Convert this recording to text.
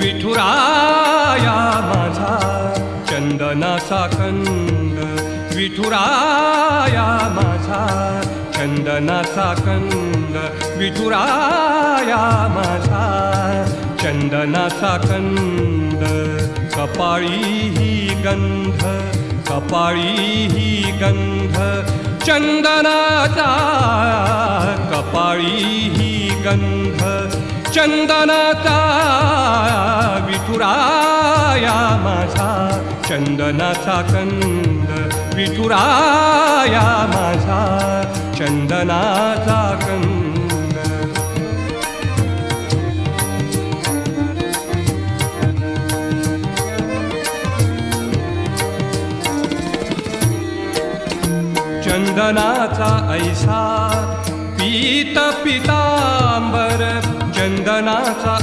विठुराया माझा चंदनाचा कंद, विठुराया माझा चंदनाचा कंद, विठुराया माझा चंदनाचा कंद. कपाळी ही गंध, कपाळी ही गंध चंदनाचा, कपाळी ही गंध चंदनाचा. विठुराया माझा चंदनाचा कंद, विठुराया माझा चंदनाचा कंद. चंदनाचा ऐसा पीत पितांबर, चंदनाचा